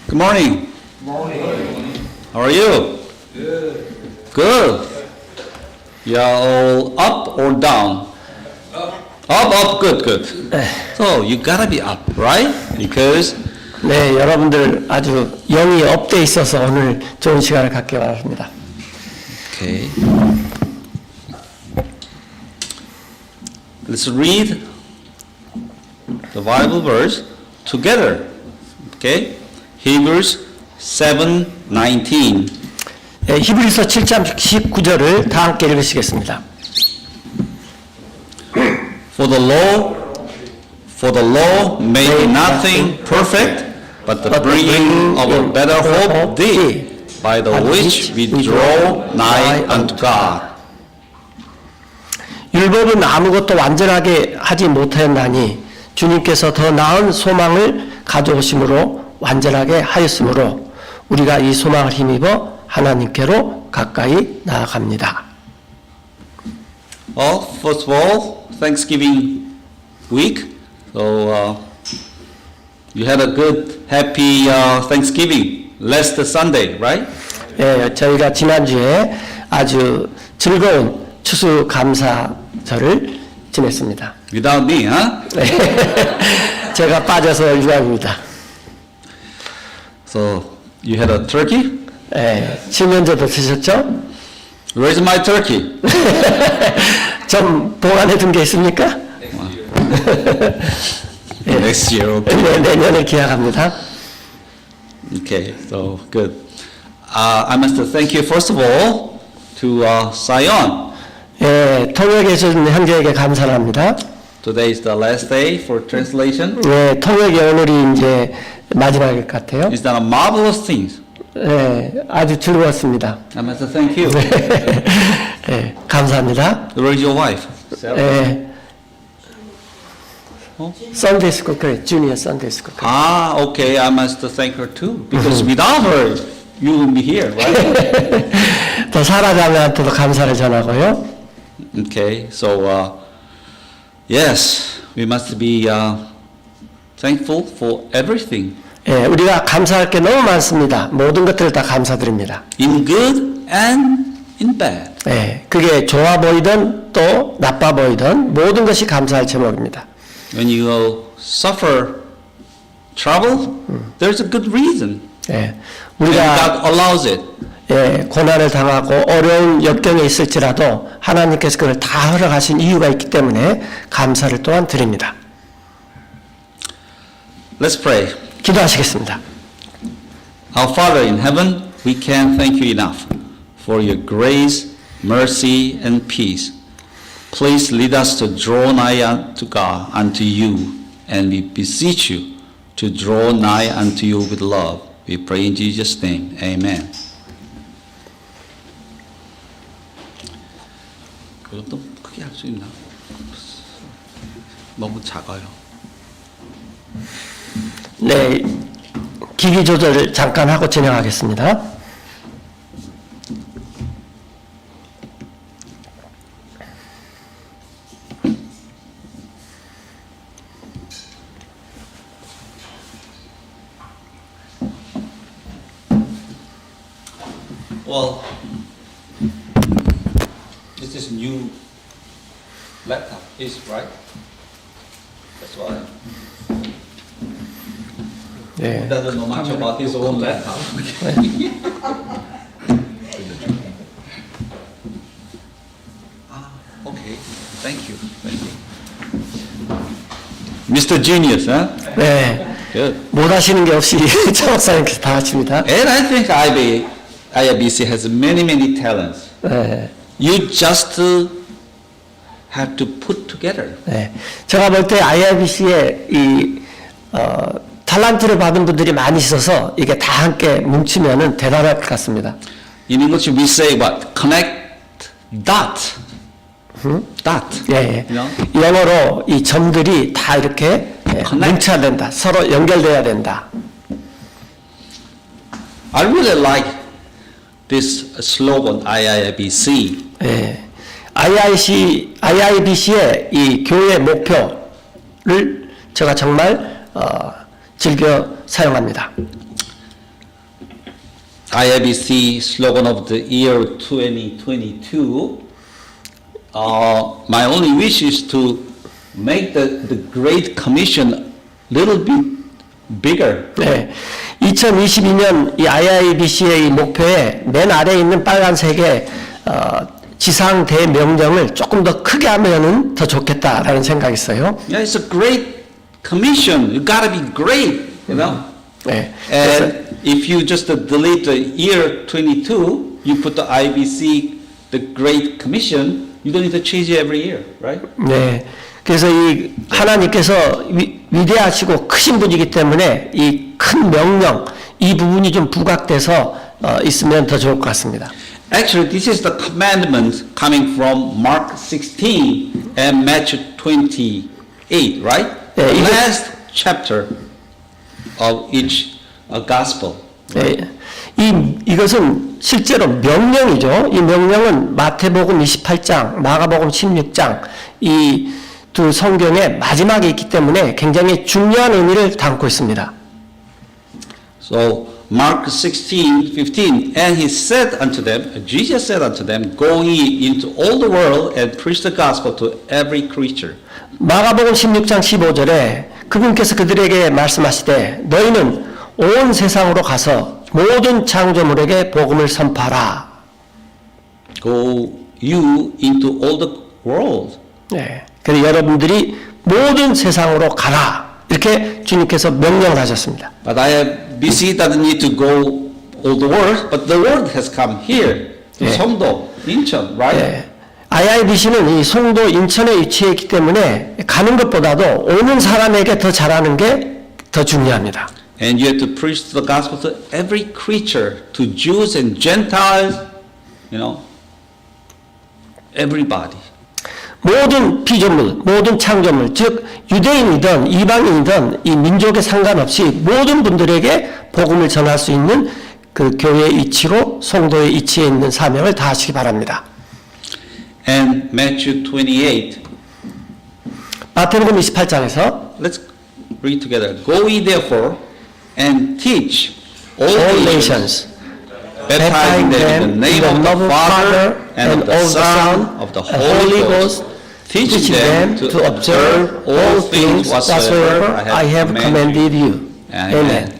Good morning. Morning. How are you? Good. Good. You are all up or down? Up, good. So you gotta be up, right? Because 네, 여러분들 아주 영이 업돼 있어서 오늘 좋은 시간을 갖기 바랍니다. okay. Let's read the Bible verse together. Okay? Hebrews 7:19. 네, 히브리서 7장 19절을 다 함께 읽으시겠습니다. For the law made nothing perfect, but the bringing of a better hope did, by the which we draw nigh unto God. 율법은 아무것도 완전하게 하지 못하였나니 주님께서 더 나은 소망을 가져오심으로 완전하게 하였으므로 우리가 이 소망을 힘입어 하나님께로 가까이 나아갑니다. Well, first of all, Thanksgiving week. So you had a good, happy Thanksgiving last Sunday, right? 예, 저희가 지난주에 아주 즐거운 추수감사절을 지냈습니다. Without me, huh? 제가 빠져서 유감입니다. So you had a turkey? 예, 칠면조도 드셨죠? Where's my turkey? 좀 보관해 둔 게 있습니까? Next year, okay. 네, 내년에 기약합니다. Okay, so good. I must thank you first of all to Sion. 예, 통역해 준 형제에게 감사를 합니다. Today is the last day for translation. 예, 통역이 오늘이 이제 마지막일 것 같아요. It's done a marvelous things. 예, 아주 즐거웠습니다. I must thank you. 예, 감사합니다. Where is your wife? 예, Sunday School, 그래, 주니어 Sunday School. Ah, okay. I must thank her too, because without her, you wouldn't be here, right? 또 사라자매한테도 감사를 전하고요. Okay, so yes, we must be thankful for everything, 예, 우리가 감사할 게 너무 많습니다. 모든 것들을 다 감사드립니다. in good and in bad. 예, 그게 좋아 보이든 또 나빠 보이든 모든 것이 감사할 제목입니다. When you suffer trouble, there's a good reason, 예, and 우리가 God allows it. 예, 고난을 당하고 어려운 역경에 있을지라도 하나님께서 그걸 다 허락하신 이유가 있기 때문에 감사를 또한 드립니다. Let's pray. 기도하시겠습니다. Our Father in heaven, we can't thank you enough for your grace, mercy, and peace. Please lead us to draw nigh unto God, unto you, and we beseech you to draw nigh unto you with love. We pray in Jesus' name. Amen. 이것도 크게 할 수 있나? 너무 작아요. 네, 기기 조절을 잠깐 하고 진행하겠습니다. Well, this is new laptop, is right? That's why 네, he doesn't know much about his own laptop. Okay, thank you. Mr. Genius, huh? 네, Good. 못 하시는 게 없이 차 목사님께서 다 하십니다. And I think IIBC has many talents. 네, You just have to put together. 네. 제가 볼 때 IIBC에 이 탤런트를 받은 분들이 많이 있어서 이게 다 함께 뭉치면은 대단할 것 같습니다. In English, we say what? Connect dot. Dot. 예, 예. You know? 영어로 이 점들이 다 이렇게 뭉쳐야 된다. 서로 연결돼야 된다. I really like this slogan, IIBC. 예. IIBC의 이 교회 목표를 제가 정말 즐겨 사용합니다. IABC slogan of the year 2022. My only wish is to make the Great Commission little bit bigger. 네, 2022년 이 IIBC의 이 목표에 맨 아래에 있는 빨간색의 지상 대명령을 조금 더 크게 하면은 더 좋겠다라는 생각이 있어요. Yeah, it's a great commission. You gotta be great, you know. 네, 그래서 And if you just delete the year 22, you put the IBC, the Great Commission, you don't need to change it every year, right? 네. 그래서 이 하나님께서 위대하시고 크신 분이기 때문에 이 큰 명령 이 부분이 좀 부각돼서 있으면 더 좋을 것 같습니다. Actually, this is the commandment coming from Mark 16 and Matthew 28, right? Yeah, The 이거- last chapter of each gospel. 네. 이것은 실제로 명령이죠. 이 명령은 마태복음 28장, 마가복음 16장 이 두 성경의 마지막에 있기 때문에 굉장히 중요한 의미를 담고 있습니다. So Mark 16:15, and he said unto them, Jesus said unto them, go ye into all the world and preach the gospel to every creature. 마가복음 16장 15절에 그분께서 그들에게 말씀하시되 너희는 온 세상으로 가서 모든 창조물에게 복음을 선포하라. Go you into all the world. 네. 그래서 여러분들이 모든 세상으로 가라. 이렇게 주님께서 명령을 하셨습니다. But IBC doesn't need to go all the world, but the word has come here to Yeah. 성도, 인천, right? 네. IIBC는 이 송도 인천에 위치해 있기 때문에 가는 것보다도 오는 사람에게 더 잘하는 게 더 중요합니다. And you have to preach the gospel to every creature, to Jews and Gentiles, you know, everybody. 모든 피조물, 모든 창조물, 즉 유대인이든 이방인이든 이 민족에 상관없이 모든 분들에게 복음을 전할 수 있는 그 교회의 이치로 송도의 이치에 있는 사명을 다하시기 바랍니다. And Matthew 28, 마태복음 28장에서 let's read together. Go ye therefore and teach all all nations, nations, baptizing them in the name of the Father and of the Son of the Holy Ghost, teaching them to observe all things whatsoever I have commanded you. Amen.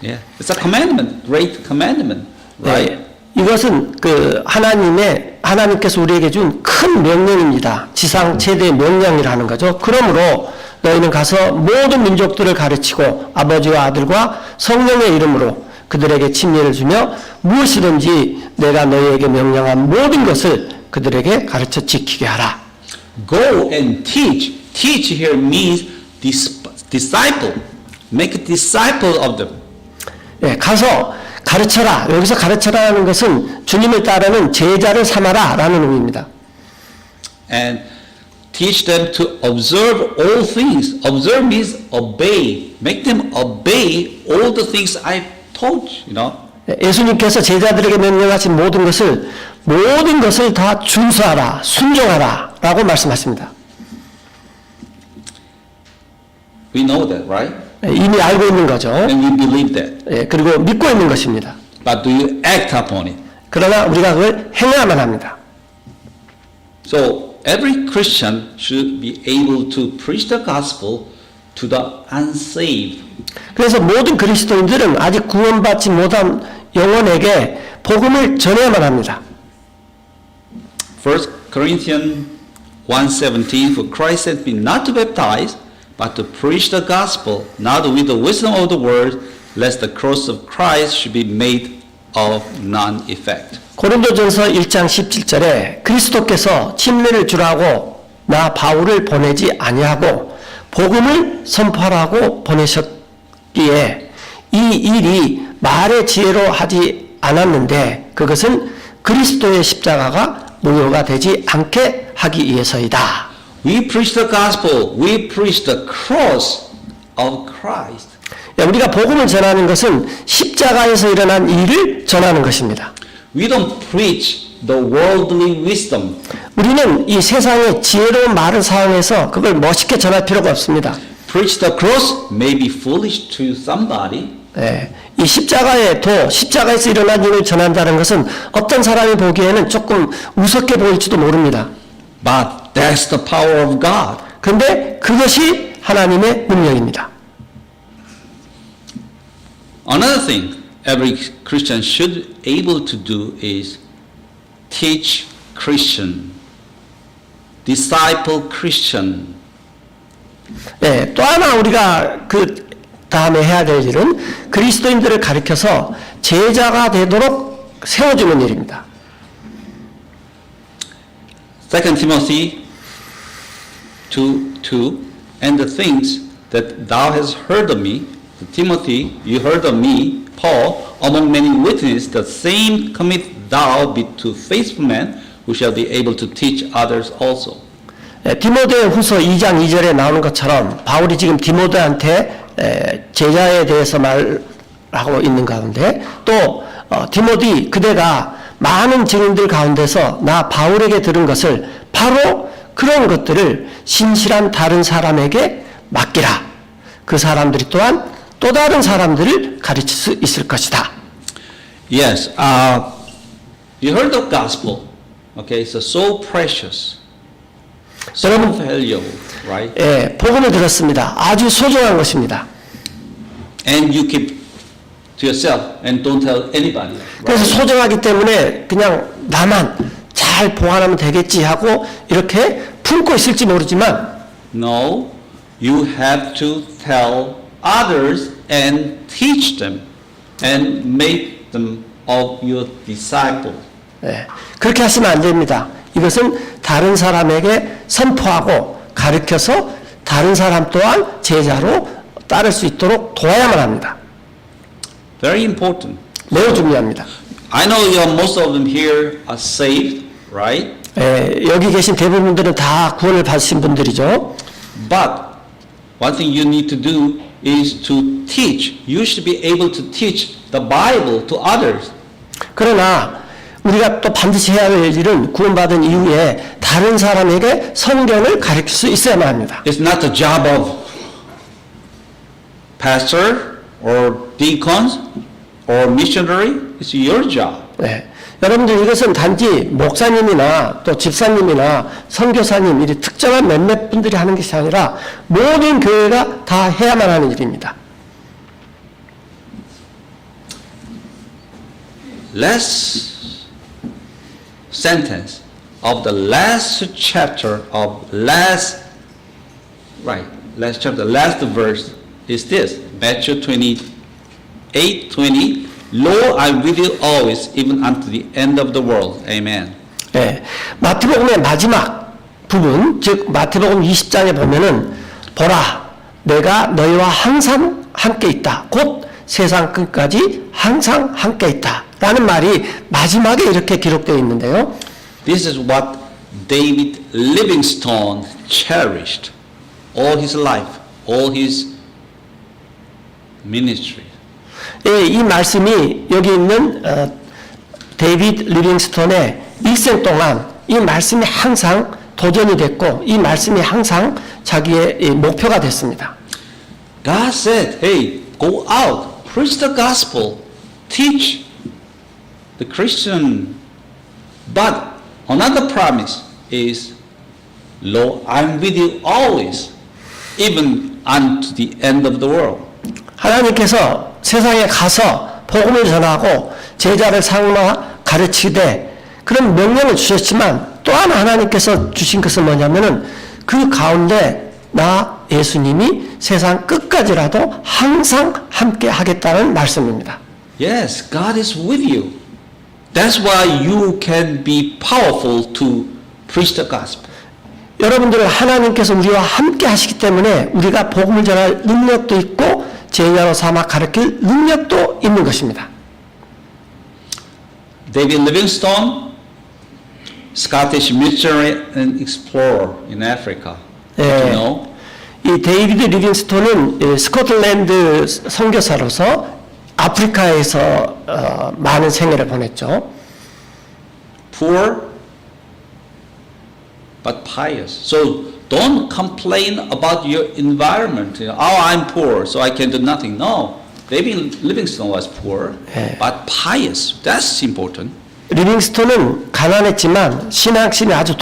Yeah, it's a commandment, great commandment, right? 네, 이것은 그 하나님께서 우리에게 준 큰 명령입니다. 지상 최대의 명령이라는 거죠. 그러므로 너희는 가서 모든 민족들을 가르치고 아버지와 아들과 성령의 이름으로 그들에게 침례를 주며 무엇이든지 내가 너희에게 명령한 모든 것을 그들에게 가르쳐 지키게 하라. Go and teach. Teach here means disciple. Make a disciple of them. 예, 가서 가르쳐라. 여기서 가르쳐라는 것은 주님을 따르는 제자를 삼아라 라는 의미입니다. And teach them to observe all things. Observe means obey. Make them obey all the things I told you, you know. 예수님께서 제자들에게 명령하신 모든 것을 다 준수하라, 순종하라 라고 말씀하십니다. We know that, right? 이미 알고 있는 거죠. And we believe that. 예, 그리고 믿고 있는 것입니다. But do you act upon it? 그러나 우리가 그걸 행해야만 합니다. So every Christian should be able to preach the gospel to the unsaved. 그래서 모든 그리스도인들은 아직 구원받지 못한 영혼에게 복음을 전해야만 합니다. 1 Corinthians 1:17 For Christ sent me not to baptize but to preach the gospel not with the wisdom of the world lest the cross of Christ should be made of none effect. 고린도전서 1장 17절에 그리스도께서 침례를 주라고 나 바울을 보내지 아니하고 복음을 선포하라고 보내셨기에 이 일이 말의 지혜로 하지 않았는데 그것은 그리스도의 십자가가 무효가 되지 않게 하기 위해서이다. We preach the gospel. We preach the cross of Christ. 우리가 복음을 전하는 것은 십자가에서 일어난 일을 전하는 것입니다. We don't preach the worldly wisdom. 우리는 이 세상의 지혜로운 말을 사용해서 그걸 멋있게 전할 필요가 없습니다. preach the cross may be foolish to somebody, 예, 이 십자가에서 일어난 일을 전한다는 것은 어떤 사람이 보기에는 조금 우습게 보일지도 모릅니다. but that's the power of God. 그런데 그것이 하나님의 능력입니다. Another thing every Christian should able to do is teach Christian, disciple Christian. 예, 또 하나 우리가 그 다음에 해야 될 일은 그리스도인들을 가르쳐서 제자가 되도록 세워주는 일입니다. 2 Timothy 2:2 and the things that thou hast heard of me, Timothy, you heard of me, Paul, among many witnesses, the same commit thou be to faithful men who shall be able to teach others also. 예, 디모데 후서 2장 2절에 나오는 것처럼 바울이 지금 디모데한테 제자에 대해서 말하고 있는 가운데 또 디모데 그대가 많은 증인들 가운데서 나 바울에게 들은 것을 바로 그런 것들을 신실한 다른 사람에게 맡기라. 그 사람들이 또한 또 다른 사람들을 가르칠 수 있을 것이다. Yes, you heard the gospel. Okay, it's so precious, so 여러분, valuable, right? 예, 복음을 들었습니다. 아주 소중한 것입니다. And you keep to yourself and don't tell anybody. 그래서 Right? 소중하기 때문에 그냥 나만 잘 보관하면 되겠지 하고 이렇게 품고 있을지 모르지만 No, you have to tell others and teach them and make them of your disciples. 예, 그렇게 하시면 안 됩니다. 이것은 다른 사람에게 선포하고 가르쳐서 다른 사람 또한 제자로 따를 수 있도록 도와야만 합니다. Very important. 매우 중요합니다. I know most of them here are saved, right? 예, 여기 계신 대부분들은 다 구원을 받으신 분들이죠. But one thing you need to do is to teach. You should be able to teach the Bible to others. 그러나 우리가 또 반드시 해야 할 일은 구원받은 이후에 다른 사람에게 성경을 가르칠 수 있어야만 합니다. It's not the job of pastor or deacons or missionary. It's your job. 네. 여러분들 이것은 단지 목사님이나 또 집사님이나 선교사님 이 특정한 몇몇 분들이 하는 것이 아니라 모든 교회가 다 해야만 하는 일입니다. Last sentence of the last chapter of last verse is this. Matthew 28:20. Lo, I'm with you always, even unto the end of the world. Amen. 네. 마태복음의 마지막 부분, 즉 마태복음 20장에 보면은 보라, 내가 너희와 항상 함께 있다. 곧 세상 끝까지 항상 함께 있다. 라는 말이 마지막에 이렇게 기록되어 있는데요. This is what David Livingstone cherished all his life, all his ministry. 예, 이 말씀이 여기 있는 데이비드 리빙스톤의 일생 동안 이 말씀이 항상 도전이 됐고 이 말씀이 항상 자기의 목표가 됐습니다. God said, hey, go out, preach the gospel, teach the Christian. But another promise is, Lo, I'm with you always, even unto the end of the world. 하나님께서 세상에 가서 복음을 전하고 제자를 삼아 가르치되 그런 명령을 주셨지만 또 하나 하나님께서 주신 것은 뭐냐면은 그 가운데 나 예수님이 세상 끝까지라도 항상 함께 하겠다는 말씀입니다. Yes, God is with you. That's why you can be powerful to preach the gospel. 여러분들은 하나님께서 우리와 함께 하시기 때문에 우리가 복음을 전할 능력도 있고 제자로 삼아 가르칠 능력도 있는 것입니다. David Livingstone, Scottish missionary and explorer in Africa. 예. You know? 이 데이비드 리빙스톤은 스코틀랜드 선교사로서 아프리카에서 많은 생애를 보냈죠. Poor but pious. So don't complain about your environment. You know, oh, I'm poor, so I can do nothing. No, David Livingstone was poor, but pious. That's important. 리빙스톤은 가난했지만 신앙심이 아주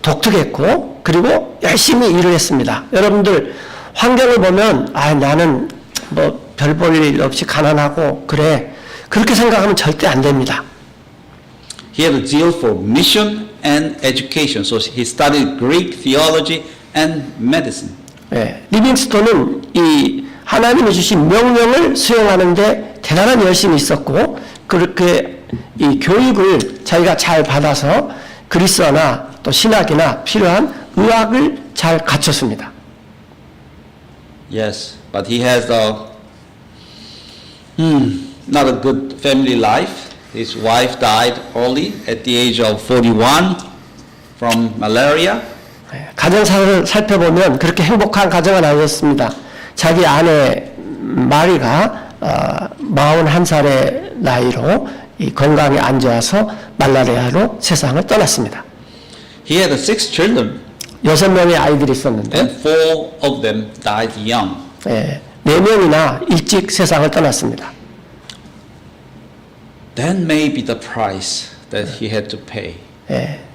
독특했고 그리고 열심히 일을 했습니다. 여러분들 환경을 보면 아 나는 뭐 별 볼 일 없이 가난하고 그래 그렇게 생각하면 절대 안 됩니다. He had a zeal for mission and education, so he studied Greek theology and medicine. 리빙스톤은 이 하나님이 주신 명령을 수행하는데 대단한 열심이 있었고 그렇게 이 교육을 자기가 잘 받아서 그리스어나 또 신학이나 필요한 의학을 잘 갖췄습니다. Yes, but he has not a good family life. His wife died early at the age of 41 from malaria. 가정사를 살펴보면 그렇게 행복한 가정은 아니었습니다. 자기 아내 마리가 41살의 나이로 이 건강이 안 좋아서 말라리아로 세상을 떠났습니다. He had 6 children 6명의 아이들이 있었는데 and 4 of them died young. 4명이나 일찍 세상을 떠났습니다. That may be the price that he had to pay.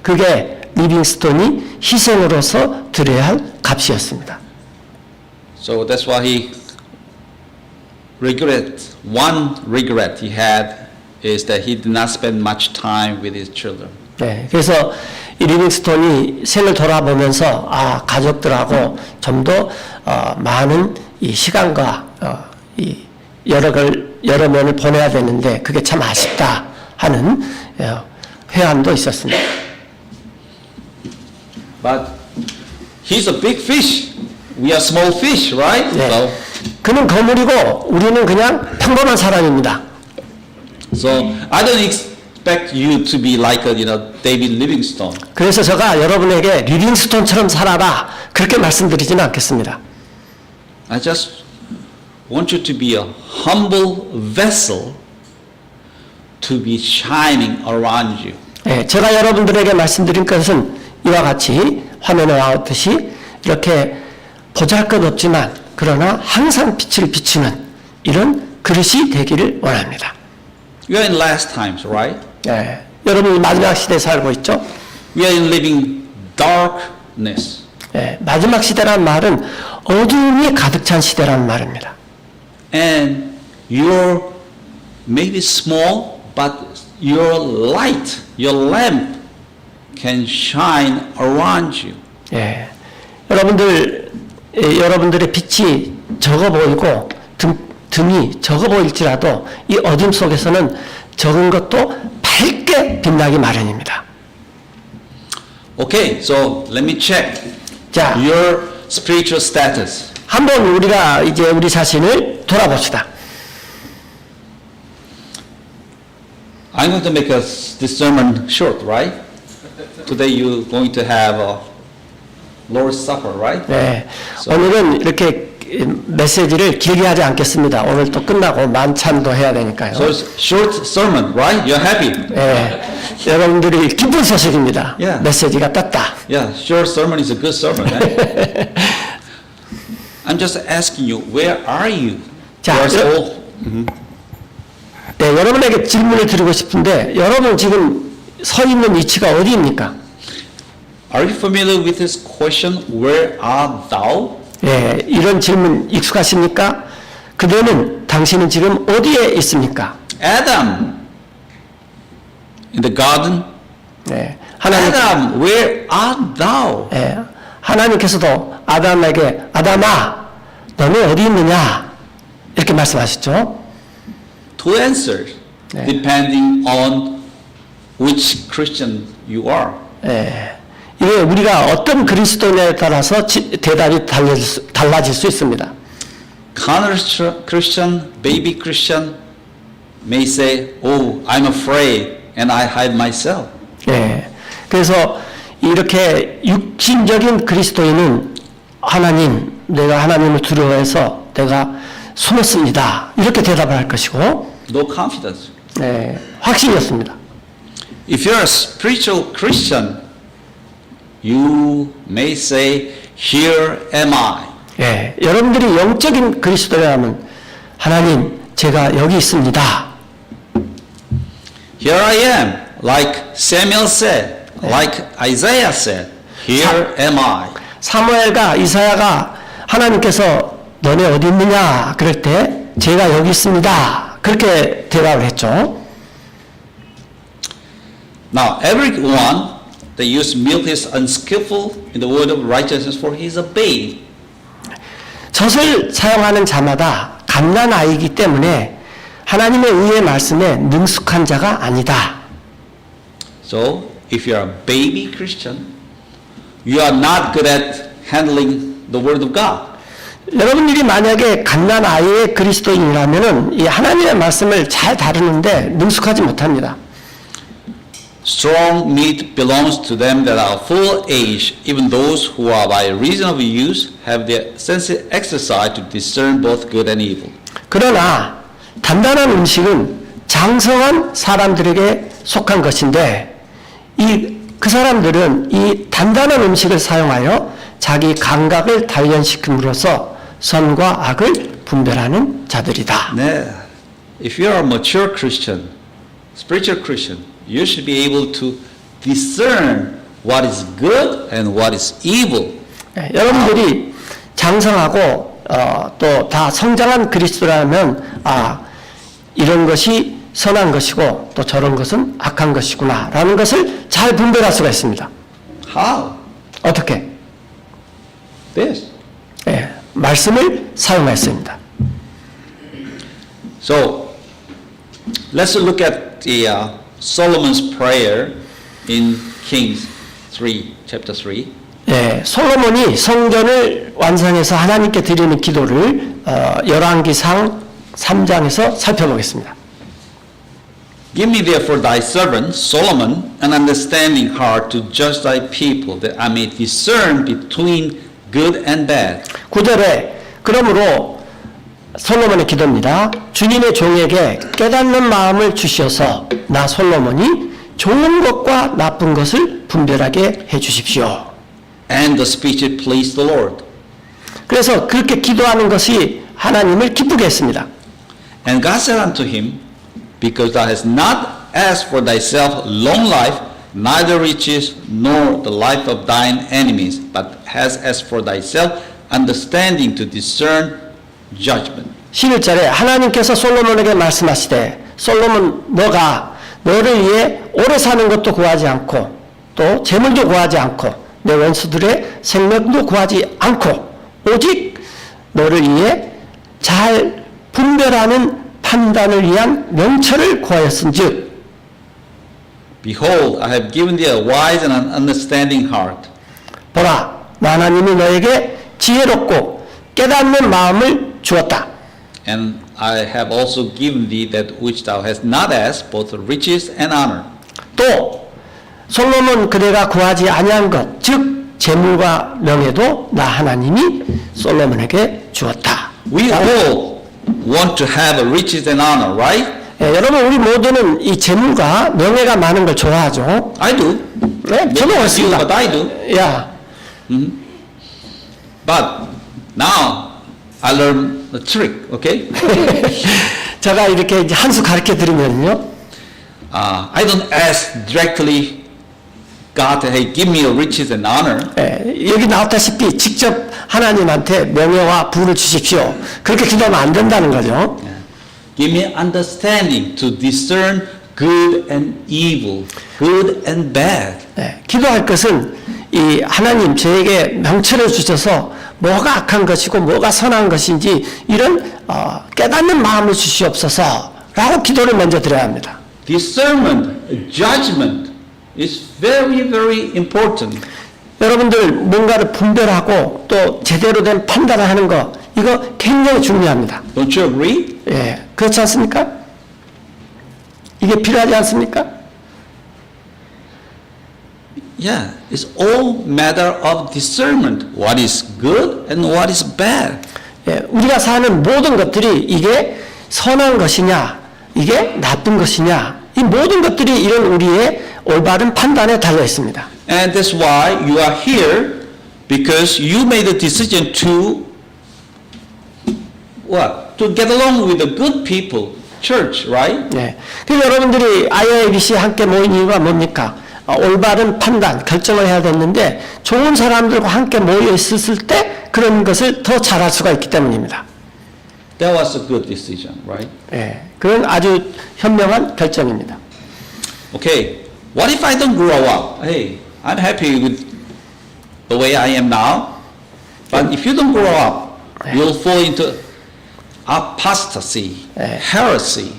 그게 리빙스톤이 희생으로서 들여야 할 값이었습니다. So that's why one regret he had is that he did not spend much time with his children. 그래서 이 리빙스톤이 생을 돌아보면서 아 가족들하고 좀 더 많은 이 시간과 이 여러 면을 보내야 되는데 그게 참 아쉽다 하는 회한도 있었습니다. But he's a big fish. We are small fish, right? So 그는 거물이고 우리는 그냥 평범한 사람입니다. So I don't expect you to be like David Livingstone. 그래서 제가 여러분에게 리빙스톤처럼 살아라 그렇게 말씀드리지는 않겠습니다. I just want you to be a humble vessel to be shining around you. 제가 여러분들에게 말씀드린 것은 이와 같이 화면에 나왔듯이 이렇게 보잘것없지만 그러나 항상 빛을 비추는 이런 그릇이 되기를 원합니다. We are in last times, right? 여러분이 마지막 시대에 살고 있죠? We are in living darkness. 마지막 시대란 말은 어두움이 가득 찬 시대라는 말입니다. And you're maybe small, but your light, your lamp can shine around you. 여러분들의 빛이 적어 보이고 등이 적어 보일지라도 이 어둠 속에서는 적은 것도 밝게 빛나기 마련입니다. Okay, so let me check 자, your spiritual status. 한번 우리가 이제 우리 자신을 돌아봅시다. I'm going to make this sermon short, right? Today you're going to have a Lord's Supper, right? 오늘은 이렇게 메시지를 길게 하지 않겠습니다. 오늘 또 끝나고 만찬도 해야 되니까요. So it's short sermon, right? You're happy? 여러분들이 기쁜 소식입니다. Yeah. 메시지가 떴다. Yeah, short sermon is a good sermon. Right? I'm just asking you, where are you? 자, You are so- 여러분에게 질문을 드리고 싶은데 여러분 지금 서 있는 위치가 어디입니까? Are you familiar with this question, where art thou? 이런 질문 익숙하십니까? 그대는 당신은 지금 어디에 있습니까? Adam, in the garden. 하나님, where art thou? 하나님께서도 아담에게 아담아 너는 어디 있느냐 이렇게 말씀하셨죠. Two answers, depending on which Christian you are. 이게 우리가 어떤 그리스도인에 따라서 대답이 달라질 수 있습니다. Carnal Christian, baby Christian may say, "Oh, I'm afraid, and I hide myself." 그래서 이렇게 육신적인 그리스도인은 하나님, 내가 하나님을 두려워해서 내가 숨었습니다. 이렇게 대답을 할 것이고, No confidence. 확신이었습니다. If you're a spiritual Christian, you may say, Here am I. 예, 여러분들이 영적인 그리스도라면 하나님, 제가 여기 있습니다. Here I am, like Samuel said, like Isaiah said, Here am I. 사무엘과 이사야가 하나님께서 너네 어디 있느냐 그럴 때 제가 여기 있습니다. 그렇게 대답을 했죠. Now, everyone that uses milk is unskillful in the word of righteousness, for he is a babe. 젖을 사용하는 자마다 갓난 아이이기 때문에 하나님의 의의 말씀에 능숙한 자가 아니다. So, if you are a baby Christian, you are not good at handling the word of God. 여러분들이 만약에 갓난 아이의 그리스도인이라면은 이 하나님의 말씀을 잘 다루는데 능숙하지 못합니다. Strong meat belongs to them that are full age, even those who are by reason of use have their senses exercised to discern both good and evil. 그러나 단단한 음식은 장성한 사람들에게 속한 것인데 그 사람들은 이 단단한 음식을 사용하여 자기 감각을 단련시킴으로써 선과 악을 분별하는 자들이다. 네. If you are a mature Christian, spiritual Christian, you should be able to discern what is good and what is evil. 여러분들이 장성하고 또 다 성장한 그리스도라면 이런 것이 선한 것이고 또 저런 것은 악한 것이구나 라는 것을 잘 분별할 수가 있습니다. How? 어떻게? This. 말씀을 사용했습니다. So, let's look at the Solomon's prayer in Kings 3, chapter 3. 솔로몬이 성전을 완성해서 하나님께 드리는 기도를 열왕기상 3장에서 살펴보겠습니다. Give me therefore thy servant Solomon an understanding heart to judge thy people, that I may discern between good and bad. 9절에 그러므로 솔로몬의 기도입니다. 주님의 종에게 깨닫는 마음을 주셔서 나 솔로몬이 좋은 것과 나쁜 것을 분별하게 해 주십시오. And the speech it pleased the Lord. 그래서 그렇게 기도하는 것이 하나님을 기쁘게 했습니다. And God said unto him, Because thou hast not asked for thyself long life, neither riches nor the life of thine enemies, but hast asked for thyself understanding to discern judgment. 11절에 하나님께서 솔로몬에게 말씀하시되 솔로몬 너가 너를 위해 오래 사는 것도 구하지 않고 또 재물도 구하지 않고 내 원수들의 생명도 구하지 않고 오직 너를 위해 잘 분별하는 판단을 위한 명철을 구하였은즉 Behold, I have given thee a wise and an understanding heart. 보라 나 하나님이 너에게 지혜롭고 깨닫는 마음을 주었다. And I have also given thee that which thou hast not asked, both riches and honor. 또 솔로몬 그대가 구하지 아니한 것, 즉 재물과 명예도 나 하나님이 솔로몬에게 주었다. We all want to have riches and honor, right? 여러분 우리 모두는 이 재물과 명예가 많은 걸 좋아하죠. I do. 네, 저도 Maybe not you, 그렇습니다. but I do. 야, But now I learn the trick, okay? 제가 이렇게 이제 한 수 가르쳐 드리면요. I don't ask directly God, hey, give me riches and honor. 여기 나왔다시피 직접 하나님한테 명예와 부를 주십시오. 그렇게 기도하면 안 된다는 거죠. Give me understanding to discern good and evil, good and bad. 기도할 것은 이 하나님 저에게 명철을 주셔서 뭐가 악한 것이고 뭐가 선한 것인지 이런 깨닫는 마음을 주시옵소서라고 기도를 먼저 드려야 합니다. Discernment, judgment is very, very important. 여러분들 뭔가를 분별하고 또 제대로 된 판단을 하는 거 이거 굉장히 중요합니다. Don't you agree? 그렇지 않습니까? 이게 필요하지 않습니까? Yeah, it's all matter of discernment. What is good and what is bad. 우리가 사는 모든 것들이 이게 선한 것이냐, 이게 나쁜 것이냐, 이 모든 것들이 이런 우리의 올바른 판단에 달려 있습니다. And that's why you are here, because you made a decision to what? To get along with the good people, church, right? 네. 그래서 여러분들이 IIBC 함께 모인 이유가 뭡니까? 올바른 판단, 결정을 해야 됐는데 좋은 사람들과 함께 모여 있었을 때 그런 것을 더 잘할 수가 있기 때문입니다. That was a good decision, right? 네. 그건 아주 현명한 결정입니다. Okay, what if I don't grow up? Hey, I'm happy with the way I am now, but if you don't grow up, you'll fall into apostasy, heresy.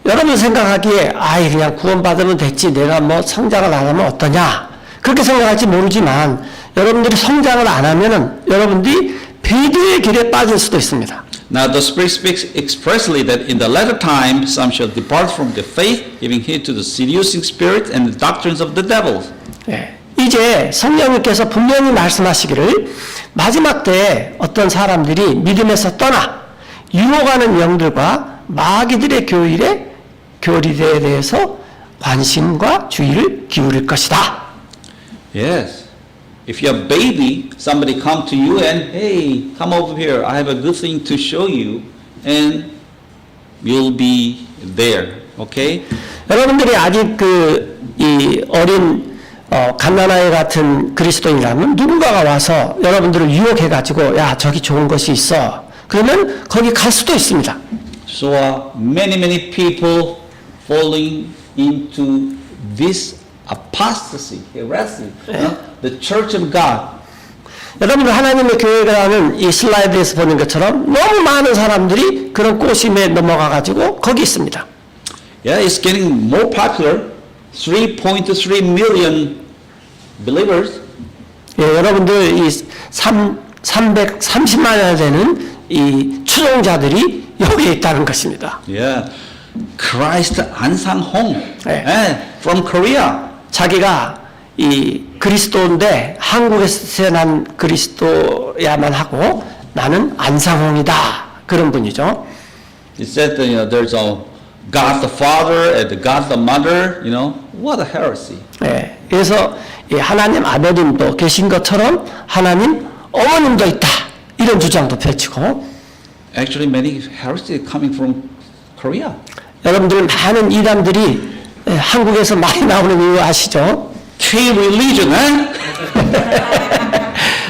여러분 생각하기에 아이 그냥 구원받으면 됐지 내가 뭐 성장을 안 하면 어떠냐 그렇게 생각할지 모르지만 여러분들이 성장을 안 하면은 여러분들이 배도의 길에 빠질 수도 있습니다. Now the Spirit speaks expressly that in the latter time some shall depart from the faith, giving heed to the seducing spirit and the doctrines of the devil. 예. 이제 성령님께서 분명히 말씀하시기를 마지막 때에 어떤 사람들이 믿음에서 떠나 유혹하는 영들과 마귀들의 교리에 대해서 관심과 주의를 기울일 것이다. Yes. If you're a baby, somebody come to you and, hey, come over here. I have a good thing to show you. And you'll be there. Okay? 여러분들이 아직 이 어린 갓난아이 같은 그리스도인이라면 누군가가 와서 여러분들을 유혹해가지고 야 저기 좋은 것이 있어. 그러면 거기 갈 수도 있습니다. So many people falling into this apostasy, heresy, the Church of God. 여러분들 하나님의 교회라는 이 슬라이드에서 보는 것처럼 너무 많은 사람들이 그런 꼬심에 넘어가가지고 거기 있습니다. Yeah, it's getting more popular. 3.3 million believers. 예, 여러분들 이 330만여 되는 이 추종자들이 여기에 있다는 것입니다. Yeah, Christ 안상홍, 네. from Korea. 자기가 이 그리스도인데 한국에서 태어난 그리스도야만 하고 나는 안상홍이다 그런 분이죠. He said that, there's a God the Father and God the Mother. What a heresy. 예, 그래서 이 하나님 아버님도 계신 것처럼 하나님 어머님도 있다 이런 주장도 펼치고. Actually, many heresies coming from Korea. 여러분들 많은 이단들이 한국에서 많이 나오는 이유 아시죠? K-religion,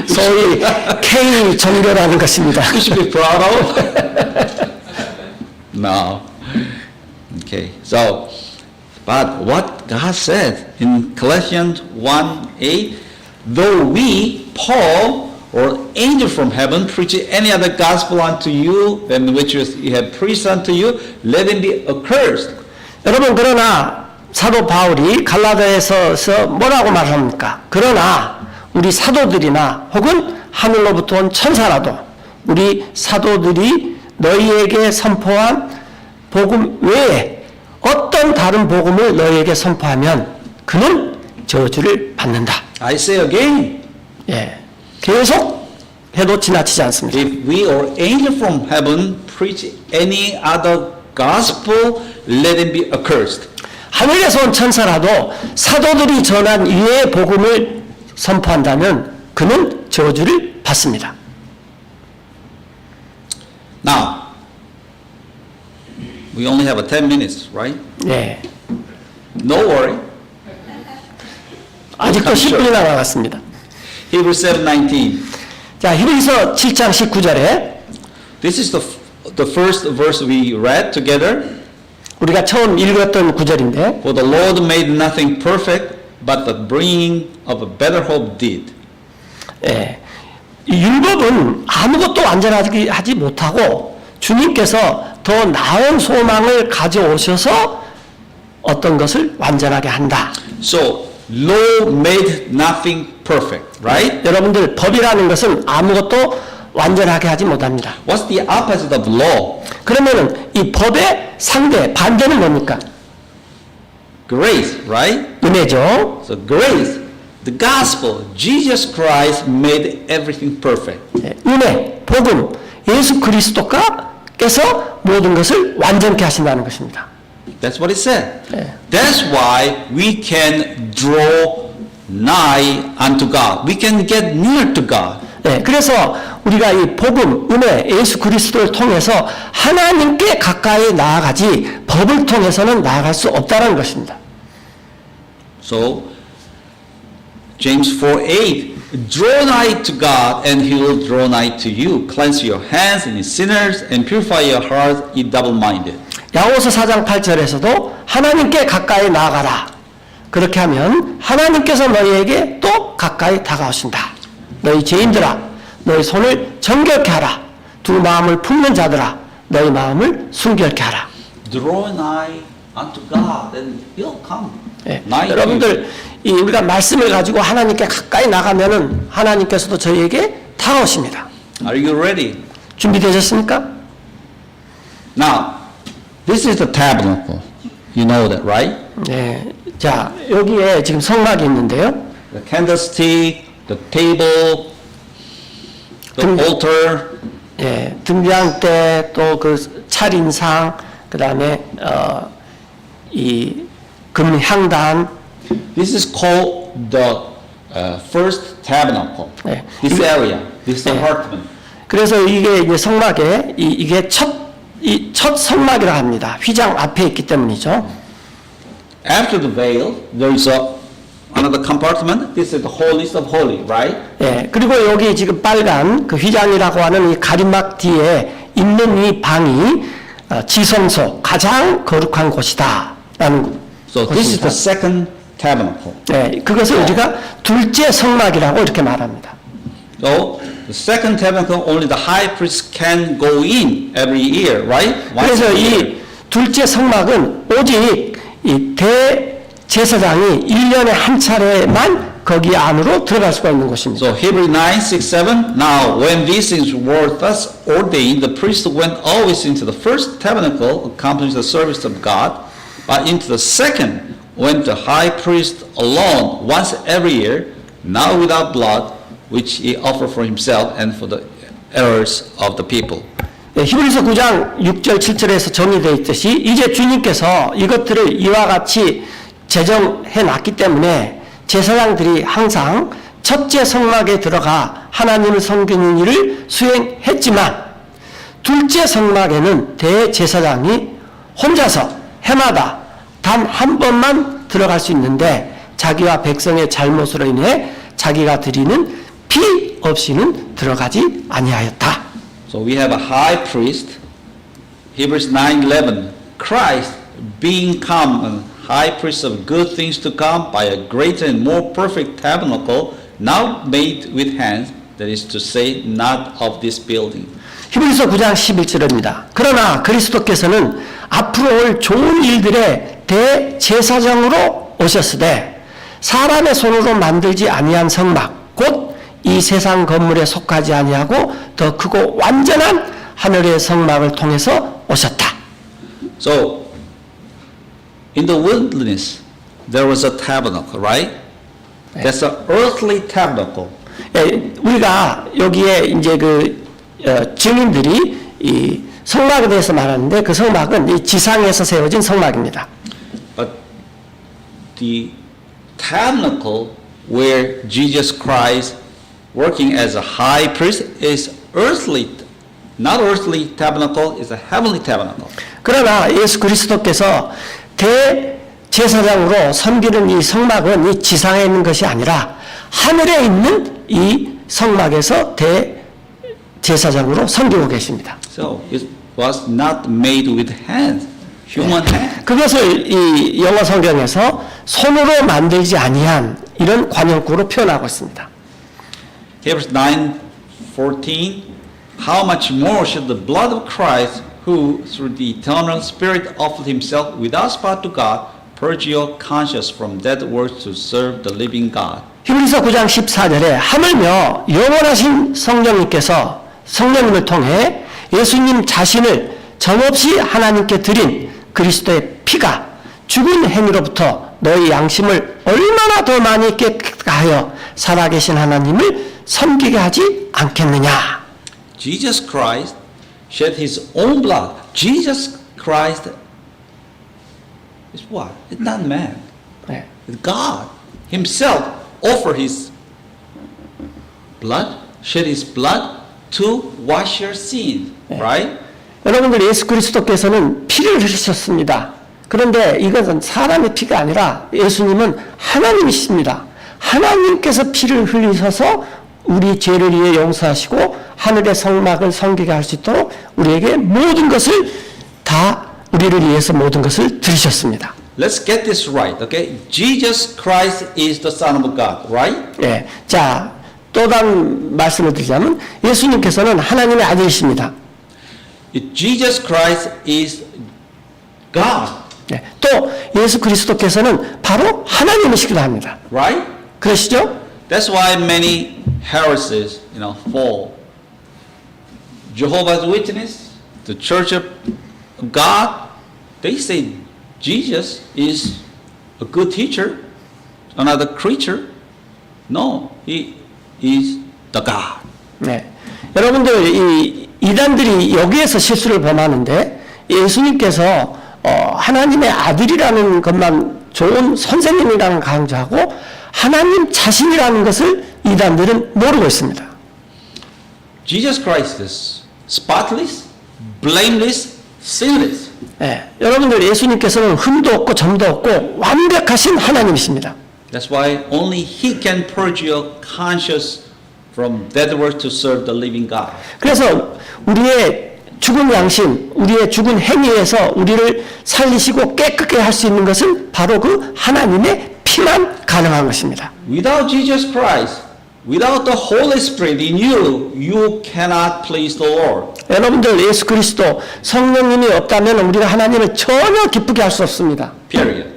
소위 K 종교라는 것입니다. You should be proud of. No. Okay. So, but what God said in Colossians 1:8, though we, Paul, or angel from heaven, preach any other gospel unto you than which he had preached unto you, let him be accursed. 여러분 그러나 사도 바울이 갈라디아에서 뭐라고 말합니까? 그러나 우리 사도들이나 혹은 하늘로부터 온 천사라도 우리 사도들이 너희에게 선포한 복음 외에 어떤 다른 복음을 너희에게 선포하면 그는 저주를 받는다. I say again, 예, 계속 해도 지나치지 않습니다. if we or angel from heaven preach any other gospel, let him be accursed. 하늘에서 온 천사라도 사도들이 전한 이외의 복음을 선포한다면 그는 저주를 받습니다. Now, we only have 10 minutes, right? 예, No worry. 아직도 10분이 남았습니다. Hebrews 7:19. 자, 히브리서 7장 19절에 This is the first verse we read together. 우리가 처음 읽었던 구절인데 For the Lord made nothing perfect, but the bringing of a better hope did. 예, 이 율법은 아무것도 완전하지 하지 못하고 주님께서 더 나은 소망을 가져오셔서 어떤 것을 완전하게 한다. So, law made nothing perfect, right? 여러분들 법이라는 것은 아무것도 완전하게 하지 못합니다. What's the opposite of law? 그러면은 이 법의 상대 반대는 뭡니까? Grace, right? 은혜죠. So grace, the gospel, Jesus Christ made everything perfect. 예, 은혜, 복음, 예수 그리스도께서 모든 것을 완전케 하신다는 것입니다. That's what it said. 네. That's why we can draw nigh unto God. We can get near to God. 네, 그래서 우리가 이 복음, 은혜, 예수 그리스도를 통해서 하나님께 가까이 나아가지 법을 통해서는 나아갈 수 없다는 것입니다. So, James 4:8, draw nigh to God and he will draw nigh to you. Cleanse your hands, ye sinners, and purify your hearts, ye double-minded. 야고보서 4장 8절에서도 하나님께 가까이 나아가라. 그렇게 하면 하나님께서 너희에게 또 가까이 다가오신다. 너희 죄인들아, 너희 손을 정결케 하라. 두 마음을 품는 자들아, 너희 마음을 순결케 하라. Draw nigh unto God, and he'll come. 예, nigh to you. 여러분들 우리가 말씀을 가지고 하나님께 가까이 나가면은 하나님께서도 저희에게 다가오십니다. Are you ready? 준비되셨습니까? Now, this is the tabernacle. You know that, right? 네. 자, 여기에 지금 성막이 있는데요. The candlestick, the table, the 등- altar, 예, 등잔대 또 그 차림상 그다음에 이 금향단. this is called the first tabernacle. 네. This area, this 네. apartment. 그래서 이게 이제 성막에 이게 첫 성막이라 합니다. 휘장 앞에 있기 때문이죠. After the veil, there is another compartment. This is the holiest of holy, right? 예, 그리고 여기 지금 빨간 그 휘장이라고 하는 이 가림막 뒤에 있는 이 방이 지성소, 가장 거룩한 곳이다라는 So this is the 곳입니다. second tabernacle. 예, 그것을 우리가 둘째 성막이라고 이렇게 말합니다. So the second tabernacle, only the high priest can go in every year, right? Once 그래서 a year. 이 둘째 성막은 오직 이 대제사장이 1년에 한 차례만 거기 안으로 들어갈 수가 있는 곳입니다. So Hebrews 9:6-7. Now, when these things were thus ordained, the priest went always into the first tabernacle, accomplishing the service of God, but into the second went the high priest alone, once every year, now without blood, which he offered for himself and for the errors of the people. 네, 히브리서 9장 6절 7절에서 정의되어 있듯이 이제 주님께서 이것들을 이와 같이 제정해 놨기 때문에 제사장들이 항상 첫째 성막에 들어가 하나님을 섬기는 일을 수행했지만 둘째 성막에는 대제사장이 혼자서 해마다 단 한 번만 들어갈 수 있는데 자기와 백성의 잘못으로 인해 자기가 드리는 피 없이는 들어가지 아니하였다. So we have a high priest, Hebrews 9:11, Christ being come a high priest of good things to come by a greater and more perfect tabernacle, now made with hands, that is to say, not of this building. 히브리서 9장 11절입니다. 그러나 그리스도께서는 앞으로 올 좋은 일들의 대제사장으로 오셨으되 사람의 손으로 만들지 아니한 성막 곧 이 세상 건물에 속하지 아니하고 더 크고 완전한 하늘의 성막을 통해서 오셨다. So, in the wilderness, there was a tabernacle, right? That's an earthly tabernacle. 예, 우리가 여기에 이제 증인들이 이 성막에 대해서 말하는데 그 성막은 이 지상에서 세워진 성막입니다. But the tabernacle where Jesus Christ working as a high priest is earthly, not earthly tabernacle, is a heavenly tabernacle. 그러나 예수 그리스도께서 대제사장으로 섬기는 이 성막은 이 지상에 있는 것이 아니라 하늘에 있는 이 성막에서 대제사장으로 섬기고 계십니다. So it was not made with hands, human hands. 그것을 이 영어 성경에서 손으로 만들지 아니한 이런 관용구로 표현하고 있습니다. Hebrews 9:14, how much more should the blood of Christ, who through the eternal Spirit offered himself without spot to God, purge your conscience from dead works to serve the living God. 히브리서 9장 14절에 하물며 영원하신 성령님을 통해 예수님 자신을 정없이 하나님께 드린 그리스도의 피가 죽은 행위로부터 너희 양심을 얼마나 더 많이 깨끗하게 하여 살아계신 하나님을 섬기게 하지 않겠느냐. Jesus Christ shed his own blood. Jesus Christ It's what? It's not man. 네. It's God Himself offered His blood, shed His blood to wash your sin. Right? 여러분들 예수 그리스도께서는 피를 흘리셨습니다. 그런데 이것은 사람의 피가 아니라 예수님은 하나님이십니다. 하나님께서 피를 흘리셔서 우리 죄를 위해 용서하시고 하늘의 성막을 성기게 할 수 있도록 우리에게 모든 것을 다 우리를 위해서 모든 것을 들으셨습니다. Let's get this right, okay? Jesus Christ is the Son of God, right? 예. 자, 또 다른 말씀을 드리자면 예수님께서는 하나님의 아들이십니다. Jesus Christ is God, 예. 또 예수 그리스도께서는 바로 하나님이시기도 합니다. right? 그러시죠? That's why many heresies, fall. Jehovah's Witness, the Church of God, they say Jesus is a good teacher, another creature. No, He is the God. 네. 여러분들 이 이단들이 여기에서 실수를 범하는데 예수님께서 하나님의 아들이라는 것만 좋은 선생님이라는 강조하고 하나님 자신이라는 것을 이단들은 모르고 있습니다. Jesus Christ is spotless, blameless, sinless. 네. 여러분들 예수님께서는 흠도 없고 점도 없고 완벽하신 하나님이십니다. That's why only He can purge your conscience from dead works to serve the living God. 그래서 우리의 죽은 양심, 우리의 죽은 행위에서 우리를 살리시고 깨끗게 할 수 있는 것은 바로 그 하나님의 피만 가능한 것입니다. Without Jesus Christ, without the Holy Spirit in you, you cannot please the Lord. 여러분들 예수 그리스도 성령님이 없다면 우리가 하나님을 전혀 기쁘게 할 수 없습니다. Period.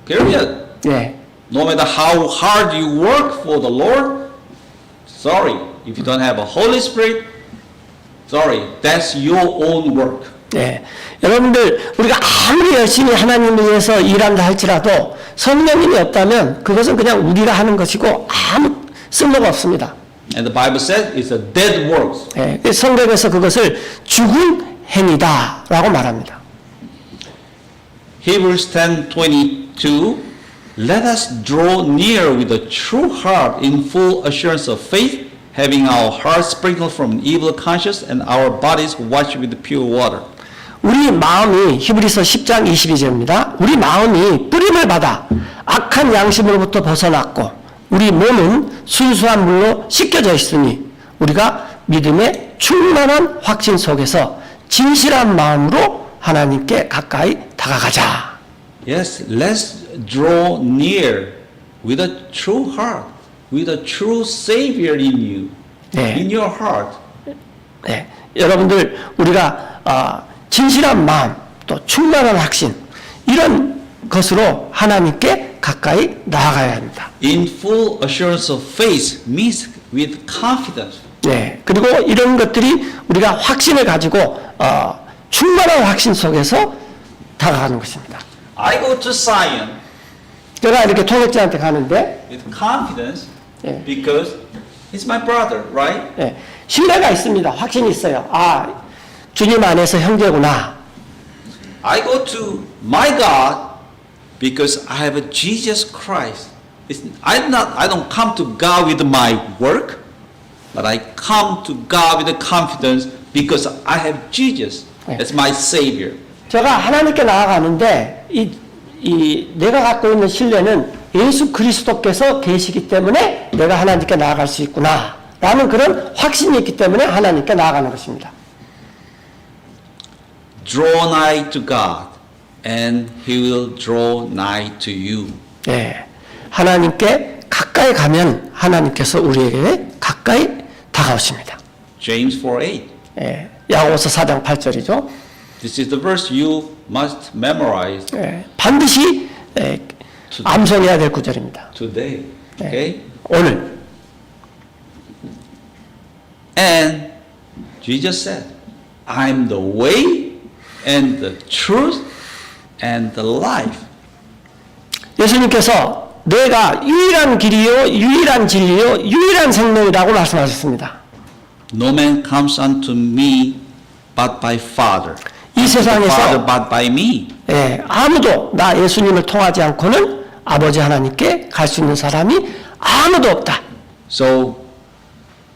Period. 예. No matter how hard you work for the Lord, sorry, if you don't have a Holy Spirit, sorry, that's your own work. 예. 여러분들 우리가 아무리 열심히 하나님을 위해서 일한다 할지라도 성령님이 없다면 그것은 그냥 우리가 하는 것이고 아무 쓸모가 없습니다. And the Bible says it's a dead works. 예. 성경에서 그것을 죽은 행위다라고 말합니다. Hebrews 10:22 Let us draw near with a true heart in full assurance of faith, having our hearts sprinkled from an evil conscience and our bodies washed with pure water. 우리 마음이 히브리서 10장 22절입니다. 우리 마음이 뿌림을 받아 악한 양심으로부터 벗어났고 우리 몸은 순수한 물로 씻겨져 있으니 우리가 믿음의 충만한 확신 속에서 진실한 마음으로 하나님께 가까이 다가가자. Yes, let's draw near with a true heart, with a true Savior in you, 네. in your heart. 네. 여러분들 우리가 진실한 마음 또 충만한 확신 이런 것으로 하나님께 가까이 나아가야 합니다. In full assurance of faith means with confidence. 네. 그리고 이런 것들이 우리가 확신을 가지고 충만한 확신 속에서 다가가는 것입니다. I go to Zion 제가 이렇게 통역자한테 가는데 with confidence 예. because he's my brother, right? 예, 신뢰가 있습니다. 확신이 있어요. 아, 주님 안에서 형제구나. I go to my God because I have a Jesus Christ. I don't come to God with my work, but I come to God with confidence because I have Jesus as my Savior. 제가 하나님께 나아가는데 내가 갖고 있는 신뢰는 예수 그리스도께서 계시기 때문에 내가 하나님께 나아갈 수 있구나 라는 그런 확신이 있기 때문에 하나님께 나아가는 것입니다. Draw nigh to God and He will draw nigh to you. 네, 하나님께 가까이 가면 하나님께서 우리에게 가까이 다가오십니다. James 4:8. 예, 야고보서 4장 8절이죠. This is the verse you must memorize 예, 반드시 암송해야 될 구절입니다. today. Okay? 오늘. And Jesus said, I'm the way and the truth and the life. 예수님께서 내가 유일한 길이요, 유일한 진리요, 유일한 생명이라고 말씀하셨습니다. No man comes unto me but by Father. 이 the 세상에서 Father but by me. 예, 아무도 나 예수님을 통하지 않고는 아버지 하나님께 갈 수 있는 사람이 아무도 없다. So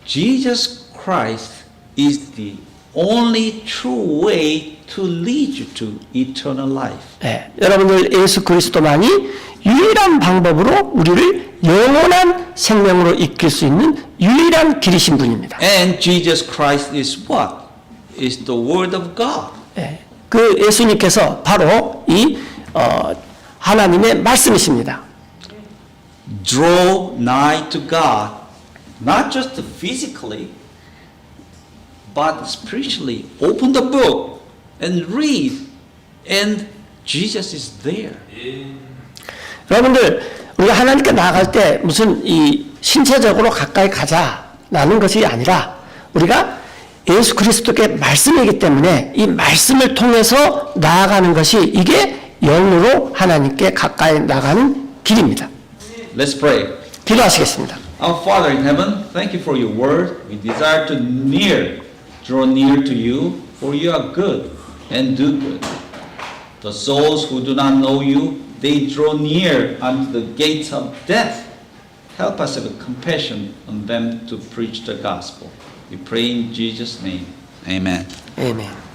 Jesus Christ is the only true way to lead you to eternal life. 예, 여러분들 예수 그리스도만이 유일한 방법으로 우리를 영원한 생명으로 이끌 수 있는 유일한 길이신 분입니다. And Jesus Christ is what? Is the Word of God. 예, 그 예수님께서 바로 이 하나님의 말씀이십니다. Draw nigh to God, not just physically, but spiritually. Open the book and read, and Jesus is there. 여러분들 우리가 하나님께 나아갈 때 무슨 이 신체적으로 가까이 가자라는 것이 아니라 우리가 예수 그리스도께 말씀이기 때문에 이 말씀을 통해서 나아가는 것이 이게 영으로 하나님께 가까이 나가는 길입니다. Let's pray. 기도하시겠습니다. Our Father in heaven, thank you for your word. We desire to draw near to you, for you are good and do good. The souls who do not know you, they draw near unto the gates of death. Help us have compassion on them to preach the gospel. We pray in Jesus' name. Amen. 아멘.